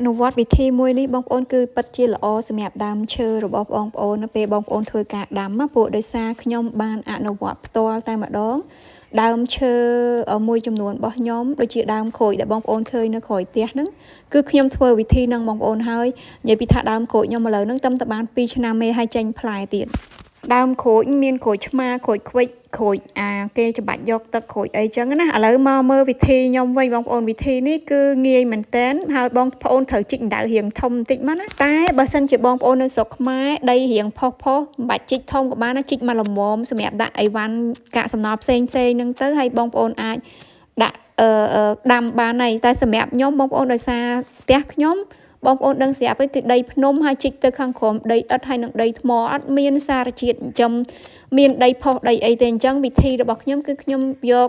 នុវត្តវិធីមួយនេះបងប្អូនគឺពិតជាល្អសម្រាប់ដើមឈើរបស់បងប្អូននៅពេលបងប្អូនធ្វើការដាំពួកដោយសារខ្ញុំបានអនុវត្តផ្ទាល់តែម្ដងដើមឈើមួយចំនួនរបស់ខ្ញុំដូចជាដើមក្រូចដែលបងប្អូនឃើញនៅក្រោយផ្ទះហ្នឹងគឺខ្ញុំធ្វើវិធីហ្នឹងបងប្អូនហើយនិយាយពីថាដើមក្រូចខ្ញុំឥឡូវហ្នឹងតែបាន2ឆ្នាំទេហើយចេញផ្លែទៀតដើមក្រូចមានក្រូចឆ្មាក្រូចខ្វិចក្រូចគេច្បាច់យកទឹកក្រូចអីចឹងណាឥឡូវមកមើលវិធីខ្ញុំវិញបងប្អូនវិធីនេះគឺងាយមែនតើហើយបងប្អូនត្រូវជីកដៅរៀងធំបន្តិចមកណាតែបើសិនជាបងប្អូននៅស្រុកខ្មែរដីរៀងផុសមិនបាច់ជីកធំក៏បានណាជីកមកល្មមសម្រាប់ដាក់អីវ៉ាន់កាកសំណល់ផ្សេងហ្នឹងទៅហើយបងប្អូនអាចដាក់ដាំបានហើយតែសម្រាប់ខ្ញុំបងប្អូនដោយសារផ្ទះខ្ញុំបងប្អូនដឹងស្រាប់ទេគឺដីភ្នំហើយជីកទៅខាងក្រោមដីឥដ្ឋហើយនឹងដីថ្មអត់មានសារជាតិចិញ្ចឹមមានដីផុសដីអីទេអញ្ចឹងវិធីរបស់ខ្ញុំគឺខ្ញុំយក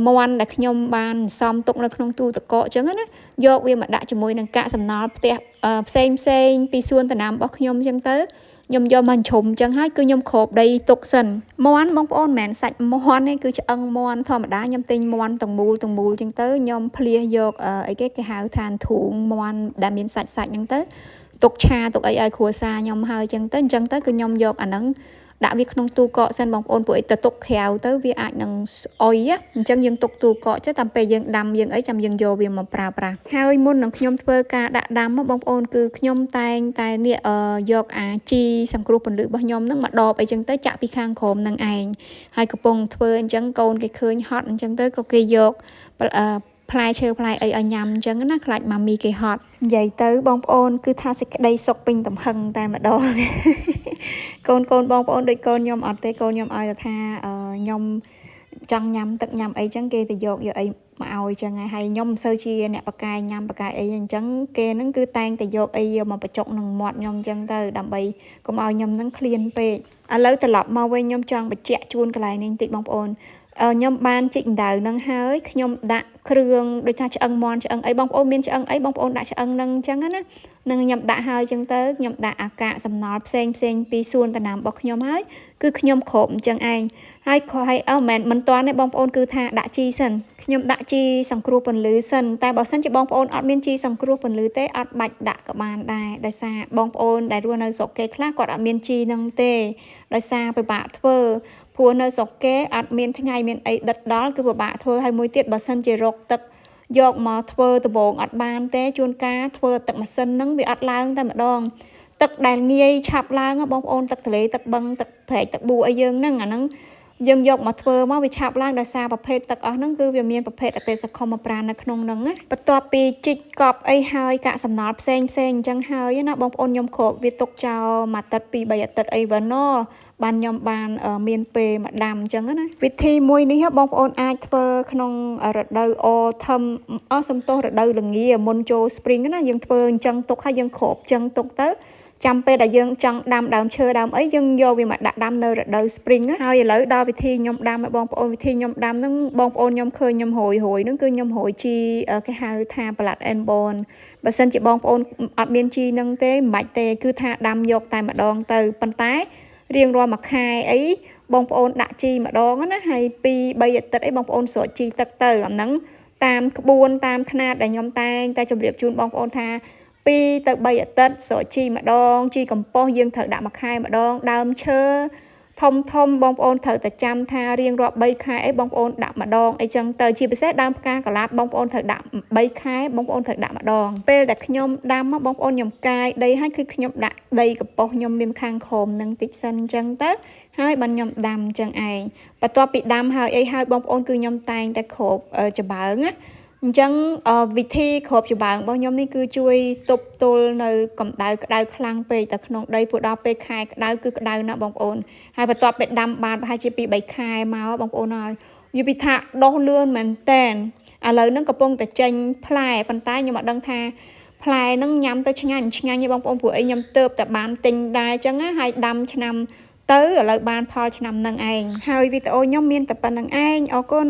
មាន់ដែលខ្ញុំបានសំទុកនៅក្នុងទូទឹកកកអញ្ចឹងណាយកវាមកដាក់ជាមួយនឹងកាកសំណល់ផ្ទះផ្សេងពីសួនដំណាំរបស់ខ្ញុំអញ្ចឹងទៅខ្ញុំយកមកជ្រុំអញ្ចឹងហើយគឺខ្ញុំគ្របដីទុកសិនមាន់បងប្អូនមិនមែនសាច់មាន់ទេគឺឆ្អឹងមាន់ធម្មតាខ្ញុំទិញមាន់ទាំងមូលអញ្ចឹងទៅខ្ញុំភ្លាសយកអីគេហៅថាធូងមាន់ដែលមានសាច់ហ្នឹងទៅទុកឆាទុកអីឲ្យគ្រួសារខ្ញុំហើយអញ្ចឹងទៅគឺខ្ញុំយកអាហ្នឹងដាក់វាក្នុងទូកកសិនបងប្អូនពួកអីទៅទុកក្រៅទៅវាអាចនឹងអុយអញ្ចឹងយើងទុកទូកកចុះតាមពេលយើងដាំយើងអីចាំយើងយកវាមកប្រើប្រាស់ហើយមុននឹងខ្ញុំធ្វើការដាក់ដាំបងប្អូនគឺខ្ញុំតែងតែនេះយកជីសង្គ្រោះពន្លឺរបស់ខ្ញុំហ្នឹងមកដបអីចឹងទៅចាក់ពីខាងក្រោមនឹងឯងហើយកំពុងធ្វើអញ្ចឹងកូនគេឃើញហត់អញ្ចឹងទៅក៏គេយកផ្លែឈើផ្លែអីឲ្យញ៉ាំអញ្ចឹងណាខ្លាចម៉ាមីគេហត់និយាយទៅបងប្អូនគឺថាសេចក្តីសុខពេញទំហឹងតែម្ដងកូនបងប្អូនដូចកូនខ្ញុំអត់ទេកូនខ្ញុំឲ្យតែថាខ្ញុំចង់ញ៉ាំទឹកញ៉ាំអីចឹងគេទៅយកអីមកឲ្យចឹងហើយខ្ញុំមិនសូវជាអ្នកបកាយញ៉ាំបកាយអីអញ្ចឹងគេហ្នឹងគឺតែងតែយកអីយកមកបញ្ចុកនឹងមាត់ខ្ញុំអញ្ចឹងទៅដើម្បីកុំឲ្យខ្ញុំហ្នឹងឃ្លានពេកឥឡូវត្រឡប់មកវិញខ្ញុំចង់បញ្ជាក់ជូនកន្លែងនេះបន្តិចបងប្អូនខ្ញុំបានជីកដៅនឹងហើយខ្ញុំដាក់គ្រឿងដូចថាឆ្អឹងមាន់ឆ្អឹងអីបងប្អូនមានឆ្អឹងអីបងប្អូនដាក់ឆ្អឹងនឹងអញ្ចឹងណានឹងខ្ញុំដាក់ហើយអញ្ចឹងទៅខ្ញុំដាក់អាកាសសំណល់ផ្សេងពីសួនដំណាំរបស់ខ្ញុំហើយគឺខ្ញុំគ្របអញ្ចឹងឯងហើយមិនតាន់ទេបងប្អូនគឺថាដាក់ជីសិនខ្ញុំដាក់ជីសង្គ្រោះពន្លឺសិនតែបើសិនជាបងប្អូនអត់មានជីសង្គ្រោះពន្លឺទេអត់បាច់ដាក់ក៏បានដែរដោយសារបងប្អូនដែលរស់នៅស្រុកគេខ្លះគាត់អត់មានជីនឹងទេដោយសារពិបាកធ្វើព្រោះនៅស្រុកគេអត់មានថ្ងៃមានអីដិតដល់គឺពិបាកធ្វើហើយមួយទៀតបើសិនជារកទឹកយកមកធ្វើដំបងអត់បានទេជួនកាលធ្វើទឹកម៉ាស៊ីនហ្នឹងវាអត់ឡើងតែម្ដងទឹកដែលងាយឆាប់ឡើងបងប្អូនទឹកទន្លេទឹកបឹងទឹកព្រែកទឹកបួអីយើងហ្នឹងអាហ្នឹងយើងយកមកធ្វើមកវាឆាប់ឡើងដោយសារប្រភេទទឹកអស់ហ្នឹងគឺវាមានប្រភេទអតិសកុមប្រាណនៅក្នុងហ្នឹងណាបន្ទាប់ពីជីកកប់អីហើយកាកសំណល់ផ្សេងអញ្ចឹងហើយណាបងប្អូនខ្ញុំគ្របវាទុកចោលមួយអាទិត្យ2-3អាទិត្យអីវ៉ាណូបានខ្ញុំបានមានពេលមកដាំអញ្ចឹងណាវិធីមួយនេះបងប្អូនអាចធ្វើក្នុងរដូវសំទោសរដូវល្ងាមុនចូល spring ណាយើងធ្វើអញ្ចឹងទុកហើយយើងគ្របអញ្ចឹងទុកទៅចាំពេលដែលយើងចង់ដាំដើមឈើដើមអីយើងយកវាមកដាក់ដាំនៅរដូវ spring ហើយឥឡូវដល់វិធីខ្ញុំដាំឲ្យបងប្អូនវិធីខ្ញុំដាំហ្នឹងបងប្អូនខ្ញុំឃើញខ្ញុំហួយហ្នឹងគឺខ្ញុំហួយជីគេហៅថា Blood and Bone បើសិនជាបងប្អូនអត់មានជីហ្នឹងទេមិនបាច់ទេគឺថាដាំយកតែម្ដងទៅប៉ុន្តែរៀងរាល់មួយខែអីបងប្អូនដាក់ជីម្ដងណាហើយ2-3អាទិត្យអីបងប្អូនស្រោចជីទឹកទៅអាហ្នឹងតាមក្បួនតាមຂ្នាតដែលខ្ញុំតែងតែជម្រាបជូនបងប្អូនថា2 ទៅ 3 អាទិត្យស្រោចជីម្ដងជីកំប៉ុស្តយើងត្រូវដាក់មួយខែម្ដងដើមឈើធំបងប្អូនត្រូវតែចាំថារៀងរាល់3ខែអីបងប្អូនដាក់ម្ដងអីចឹងទៅជាពិសេសដើមផ្កាកលាបបងប្អូនត្រូវដាក់3ខែបងប្អូនត្រូវដាក់ម្ដងពេលដែលខ្ញុំដាំបងប្អូនខ្ញុំកាយដីហើយគឺខ្ញុំដាក់ដីកំប៉ុស្តខ្ញុំមានខាងក្រោមនឹងតិចសិនអញ្ចឹងទៅហើយបានខ្ញុំដាំអញ្ចឹងឯងបន្ទាប់ពីដាំហើយអីហើយបងប្អូនគឺខ្ញុំតែងតែគ្របច្បើងណាអញ្ចឹងវិធីគ្របច្បើងរបស់ខ្ញុំនេះគឺជួយទប់ទល់នៅកម្ដៅក្ដៅខ្លាំងពេកតែក្នុងដីព្រោះដល់ពេលខែក្ដៅគឺក្ដៅណាស់បងប្អូនហើយបន្ទាប់ពីដាំបានប្រហែលជា2-3ខែមកបងប្អូនហើយនិយាយពីថាដុះលឿនមែនតែនឥឡូវហ្នឹងកំពុងតែចេញផ្លែប៉ុន្តែខ្ញុំអត់ដឹងថាផ្លែហ្នឹងញ៉ាំទៅឆ្ងាញ់ទេបងប្អូនព្រោះអីខ្ញុំទៅតែបានទិញដែរអញ្ចឹងហើយដាំឆ្នាំទៅឥឡូវបានផលឆ្នាំហ្នឹងឯងហើយវីដេអូខ្ញុំមានតែប៉ុណ្្នឹងឯងអរគុណ